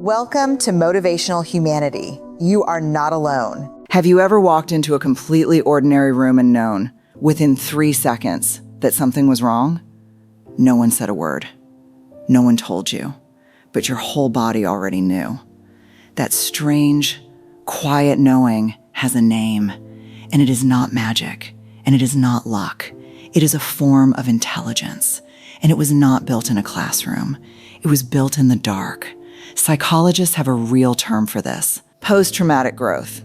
Welcome to Motivational Humanity. You are not alone. Have you ever walked into a completely ordinary room and known, within 3 seconds, that something was wrong? No one said a word. No one told you, but your whole body already knew. That strange, quiet knowing has a name, and it is not magic, and it is not luck. It is a form of intelligence, and it was not built in a classroom. It was built in the dark. Psychologists have a real term for this: post-traumatic growth.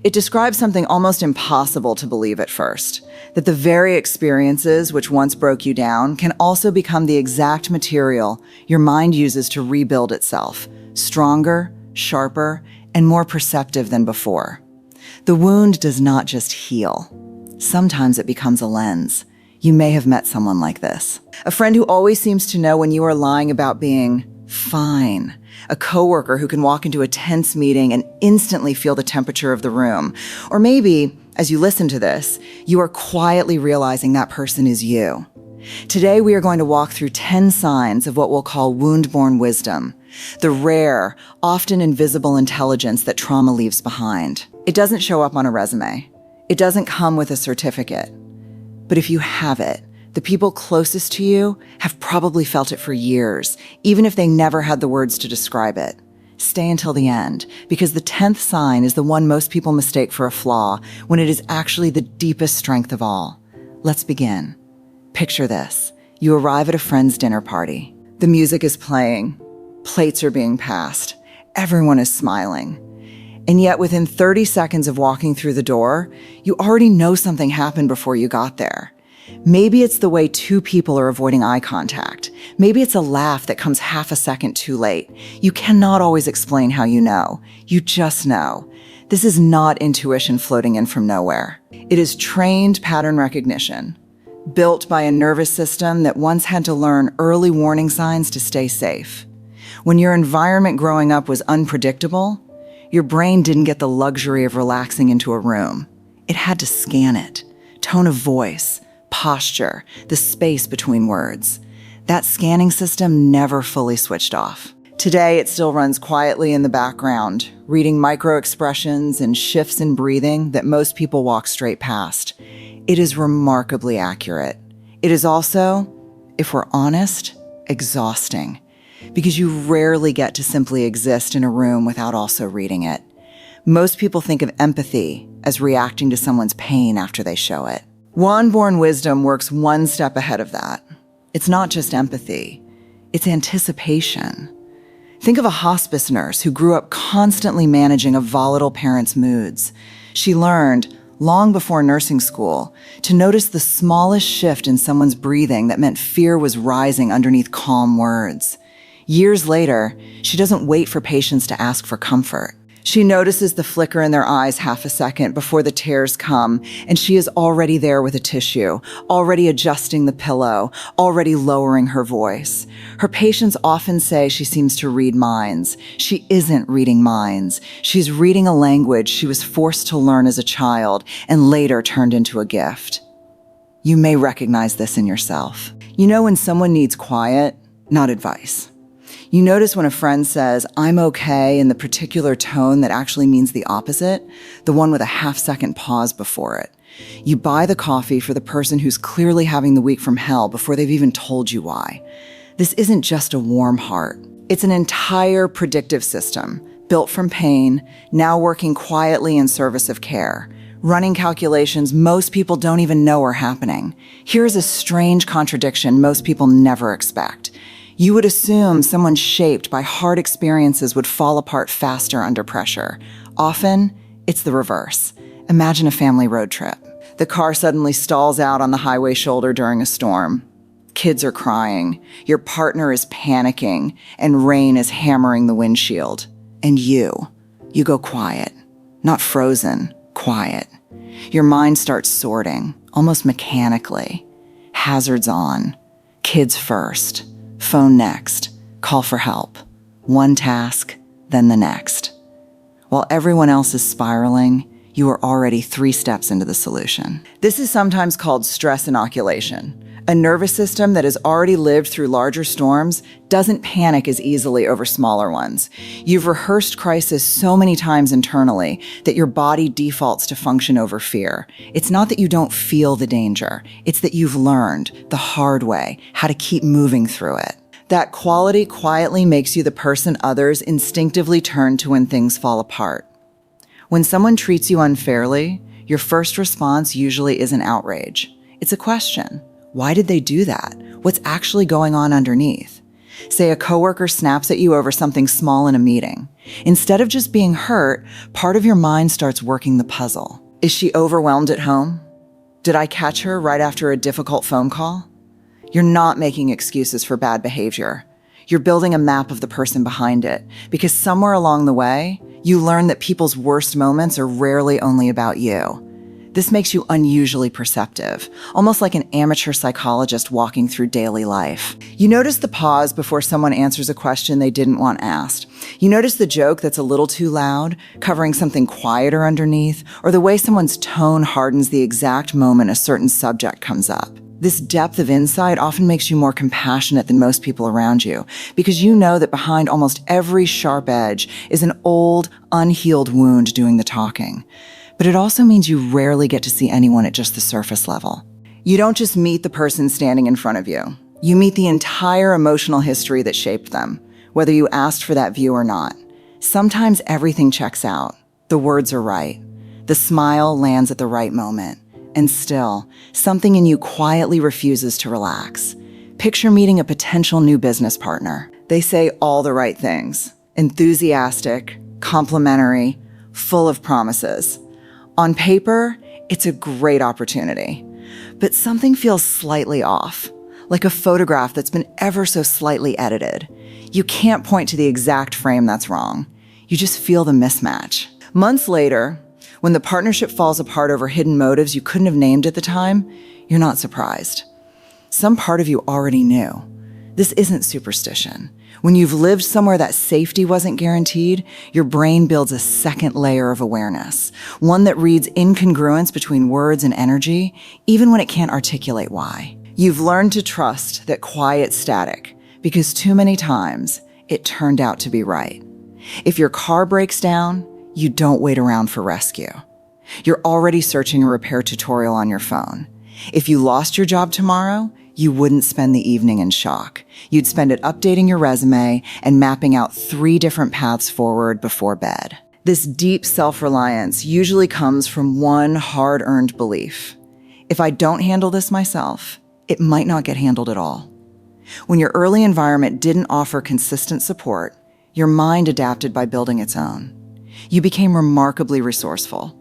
It describes something almost impossible to believe at first, that the very experiences which once broke you down can also become the exact material your mind uses to rebuild itself, stronger, sharper, and more perceptive than before. The wound does not just heal. Sometimes it becomes a lens. You may have met someone like this. A friend who always seems to know when you are lying about being fine. A coworker who can walk into a tense meeting and instantly feel the temperature of the room. Or maybe, as you listen to this, you are quietly realizing that person is you. Today, we are going to walk through 10 signs of what we'll call wound-born wisdom, the rare, often invisible intelligence that trauma leaves behind. It doesn't show up on a resume. It doesn't come with a certificate. But if you have it, the people closest to you have probably felt it for years, even if they never had the words to describe it. Stay until the end, because the 10th sign is the one most people mistake for a flaw, when it is actually the deepest strength of all. Let's begin. Picture this. You arrive at a friend's dinner party. The music is playing. Plates are being passed. Everyone is smiling. And yet within 30 seconds of walking through the door, you already know something happened before you got there. Maybe it's the way two people are avoiding eye contact. Maybe it's a laugh that comes half a second too late. You cannot always explain how you know. You just know. This is not intuition floating in from nowhere. It is trained pattern recognition, built by a nervous system that once had to learn early warning signs to stay safe. When your environment growing up was unpredictable, your brain didn't get the luxury of relaxing into a room. It had to scan it. Tone of voice, posture, the space between words. That scanning system never fully switched off. Today, it still runs quietly in the background, reading micro-expressions and shifts in breathing that most people walk straight past. It is remarkably accurate. It is also, if we're honest, exhausting, because you rarely get to simply exist in a room without also reading it. Most people think of empathy as reacting to someone's pain after they show it. Wound-born wisdom works one step ahead of that. It's not just empathy, it's anticipation. Think of a hospice nurse who grew up constantly managing a volatile parent's moods. She learned, long before nursing school, to notice the smallest shift in someone's breathing that meant fear was rising underneath calm words. Years later, she doesn't wait for patients to ask for comfort. She notices the flicker in their eyes half a second before the tears come, and she is already there with a tissue, already adjusting the pillow, already lowering her voice. Her patients often say she seems to read minds. She isn't reading minds. She's reading a language she was forced to learn as a child and later turned into a gift. You may recognize this in yourself. You know when someone needs quiet, not advice. You notice when a friend says, "I'm okay," in the particular tone that actually means the opposite, the one with a half-second pause before it. You buy the coffee for the person who's clearly having the week from hell before they've even told you why. This isn't just a warm heart. It's an entire predictive system, built from pain, now working quietly in service of care, running calculations most people don't even know are happening. Here's a strange contradiction most people never expect. You would assume someone shaped by hard experiences would fall apart faster under pressure. Often, it's the reverse. Imagine a family road trip. The car suddenly stalls out on the highway shoulder during a storm. Kids are crying, your partner is panicking, and rain is hammering the windshield. And you go quiet. Not frozen, quiet. Your mind starts sorting, almost mechanically. Hazards on. Kids first. Phone next, call for help. One task, then the next. While everyone else is spiraling, you are already 3 steps into the solution. This is sometimes called stress inoculation, A nervous system that has already lived through larger storms doesn't panic as easily over smaller ones. You've rehearsed crisis so many times internally that your body defaults to function over fear. It's not that you don't feel the danger. It's that you've learned the hard way how to keep moving through it. That quality quietly makes you the person others instinctively turn to when things fall apart. When someone treats you unfairly, your first response usually isn't outrage. It's a question. Why did they do that? What's actually going on underneath? Say a coworker snaps at you over something small in a meeting. Instead of just being hurt, part of your mind starts working the puzzle. Is she overwhelmed at home? Did I catch her right after a difficult phone call? You're not making excuses for bad behavior. You're building a map of the person behind it, because somewhere along the way, you learn that people's worst moments are rarely only about you. This makes you unusually perceptive, almost like an amateur psychologist walking through daily life. You notice the pause before someone answers a question they didn't want asked. You notice the joke that's a little too loud, covering something quieter underneath, or the way someone's tone hardens the exact moment a certain subject comes up. This depth of insight often makes you more compassionate than most people around you, because you know that behind almost every sharp edge is an old, unhealed wound doing the talking. But it also means you rarely get to see anyone at just the surface level. You don't just meet the person standing in front of you. You meet the entire emotional history that shaped them, whether you asked for that view or not. Sometimes everything checks out. The words are right. The smile lands at the right moment. And still, something in you quietly refuses to relax. Picture meeting a potential new business partner. They say all the right things. Enthusiastic, complimentary, full of promises. On paper, it's a great opportunity. But something feels slightly off, like a photograph that's been ever so slightly edited. You can't point to the exact frame that's wrong. You just feel the mismatch. Months later, when the partnership falls apart over hidden motives you couldn't have named at the time, you're not surprised. Some part of you already knew. This isn't superstition. When you've lived somewhere that safety wasn't guaranteed, your brain builds a second layer of awareness, one that reads incongruence between words and energy, even when it can't articulate why. You've learned to trust that quiet's static, because too many times it turned out to be right. If your car breaks down, you don't wait around for rescue. You're already searching a repair tutorial on your phone. If you lost your job tomorrow, you wouldn't spend the evening in shock. You'd spend it updating your resume and mapping out 3 different paths forward before bed. This deep self-reliance usually comes from one hard-earned belief. If I don't handle this myself, it might not get handled at all. When your early environment didn't offer consistent support, your mind adapted by building its own. You became remarkably resourceful,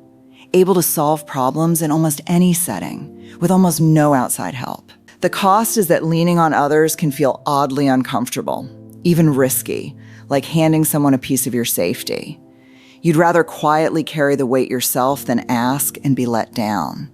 able to solve problems in almost any setting, with almost no outside help. The cost is that leaning on others can feel oddly uncomfortable, even risky, like handing someone a piece of your safety. You'd rather quietly carry the weight yourself than ask and be let down.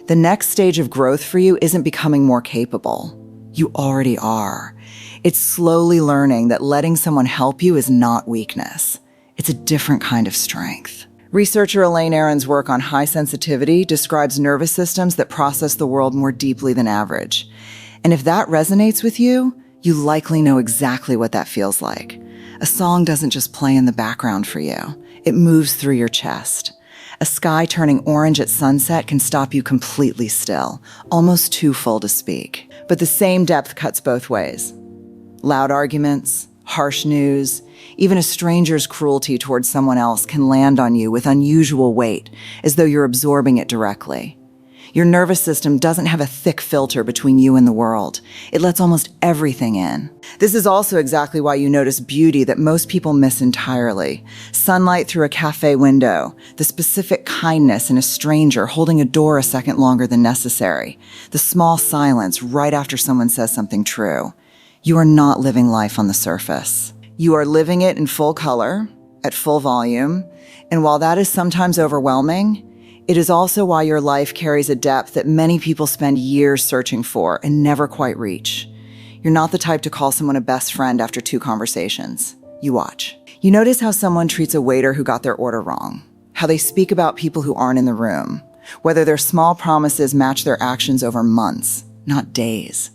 The next stage of growth for you isn't becoming more capable. You already are. It's slowly learning that letting someone help you is not weakness. It's a different kind of strength. Researcher Elaine Aron's work on high sensitivity describes nervous systems that process the world more deeply than average. And if that resonates with you, you likely know exactly what that feels like. A song doesn't just play in the background for you. It moves through your chest. A sky turning orange at sunset can stop you completely still, almost too full to speak. But the same depth cuts both ways. Loud arguments, harsh news, even a stranger's cruelty towards someone else can land on you with unusual weight, as though you're absorbing it directly. Your nervous system doesn't have a thick filter between you and the world. It lets almost everything in. This is also exactly why you notice beauty that most people miss entirely. Sunlight through a cafe window, the specific kindness in a stranger holding a door a second longer than necessary, the small silence right after someone says something true. You are not living life on the surface. You are living it in full color, at full volume, and while that is sometimes overwhelming, it is also why your life carries a depth that many people spend years searching for and never quite reach. You're not the type to call someone a best friend after 2 conversations. You watch. You notice how someone treats a waiter who got their order wrong, how they speak about people who aren't in the room, whether their small promises match their actions over months, not days.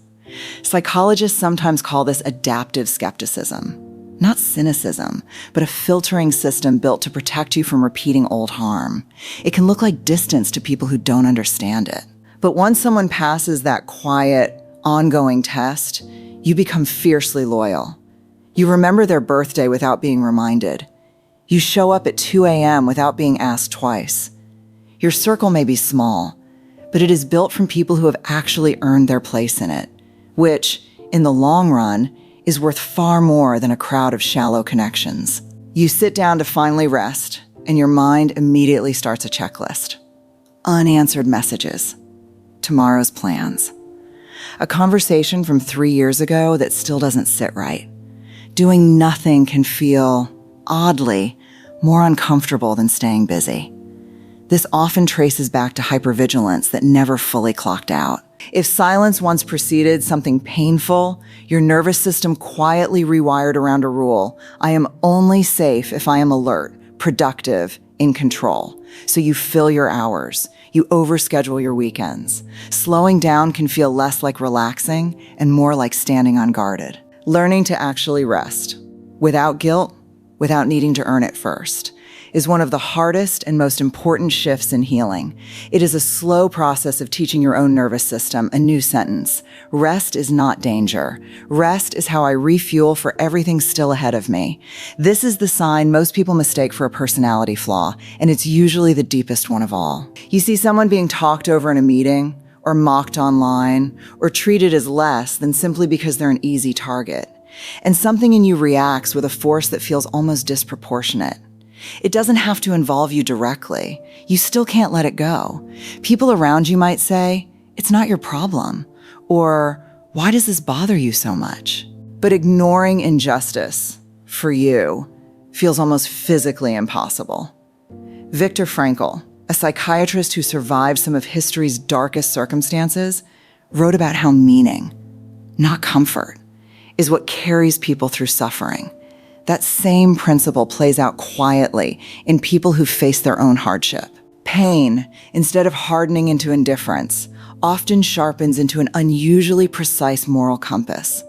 Psychologists sometimes call this adaptive skepticism. Not cynicism, but a filtering system built to protect you from repeating old harm. It can look like distance to people who don't understand it. But once someone passes that quiet, ongoing test, you become fiercely loyal. You remember their birthday without being reminded. You show up at 2 a.m. without being asked twice. Your circle may be small, but it is built from people who have actually earned their place in it, which, in the long run, is worth far more than a crowd of shallow connections. You sit down to finally rest, and your mind immediately starts a checklist. Unanswered messages. Tomorrow's plans. A conversation from 3 years ago that still doesn't sit right. Doing nothing can feel, oddly, more uncomfortable than staying busy. This often traces back to hypervigilance that never fully clocked out. If silence once preceded something painful, your nervous system quietly rewired around a rule: I am only safe if I am alert, productive, in control. So you fill your hours. You overschedule your weekends. Slowing down can feel less like relaxing and more like standing unguarded. Learning to actually rest, without guilt, without needing to earn it first, is one of the hardest and most important shifts in healing. It is a slow process of teaching your own nervous system a new sentence. Rest is not danger. Rest is how I refuel for everything still ahead of me. This is the sign most people mistake for a personality flaw, and it's usually the deepest one of all. You see someone being talked over in a meeting, or mocked online, or treated as less than simply because they're an easy target. And something in you reacts with a force that feels almost disproportionate. It doesn't have to involve you directly. You still can't let it go. People around you might say, "It's not your problem," or "Why does this bother you so much?" But ignoring injustice, for you, feels almost physically impossible. Viktor Frankl, a psychiatrist who survived some of history's darkest circumstances, wrote about how meaning, not comfort, is what carries people through suffering. That same principle plays out quietly in people who face their own hardship. Pain, instead of hardening into indifference, often sharpens into an unusually precise moral compass.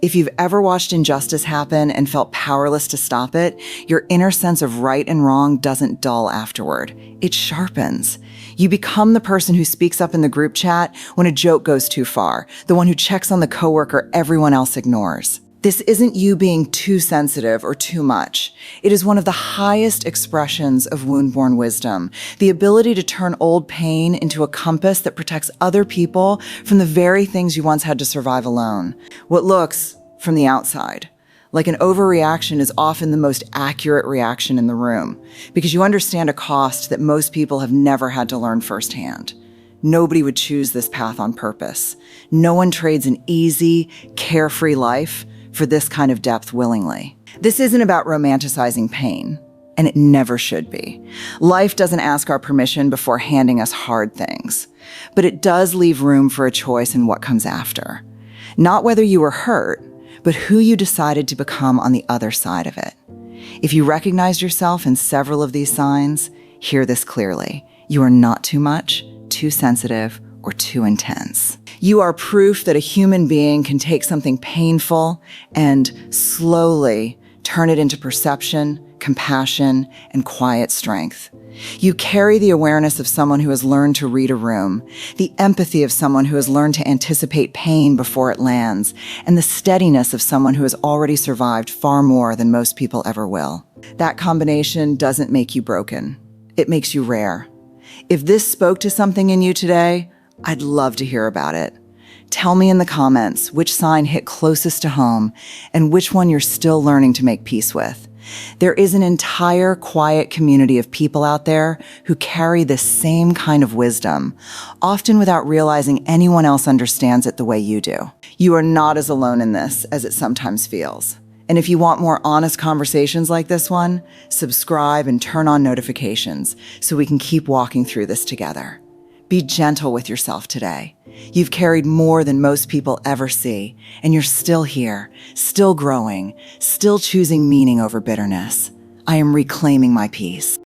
If you've ever watched injustice happen and felt powerless to stop it, your inner sense of right and wrong doesn't dull afterward. It sharpens. You become the person who speaks up in the group chat when a joke goes too far, the one who checks on the coworker everyone else ignores. This isn't you being too sensitive or too much. It is one of the highest expressions of wound-born wisdom, the ability to turn old pain into a compass that protects other people from the very things you once had to survive alone. What looks, from the outside, like an overreaction is often the most accurate reaction in the room, because you understand a cost that most people have never had to learn firsthand. Nobody would choose this path on purpose. No one trades an easy, carefree life for this kind of depth willingly. This isn't about romanticizing pain, and it never should be. Life doesn't ask our permission before handing us hard things, but it does leave room for a choice in what comes after. Not whether you were hurt, but who you decided to become on the other side of it. If you recognized yourself in several of these signs, hear this clearly. You are not too much, too sensitive, or too intense. You are proof that a human being can take something painful and slowly turn it into perception, compassion, and quiet strength. You carry the awareness of someone who has learned to read a room, the empathy of someone who has learned to anticipate pain before it lands, and the steadiness of someone who has already survived far more than most people ever will. That combination doesn't make you broken. It makes you rare. If this spoke to something in you today, I'd love to hear about it. Tell me in the comments which sign hit closest to home and which one you're still learning to make peace with. There is an entire quiet community of people out there who carry this same kind of wisdom, often without realizing anyone else understands it the way you do. You are not as alone in this as it sometimes feels. And if you want more honest conversations like this one, subscribe and turn on notifications so we can keep walking through this together. Be gentle with yourself today. You've carried more than most people ever see, and you're still here, still growing, still choosing meaning over bitterness. I am reclaiming my peace.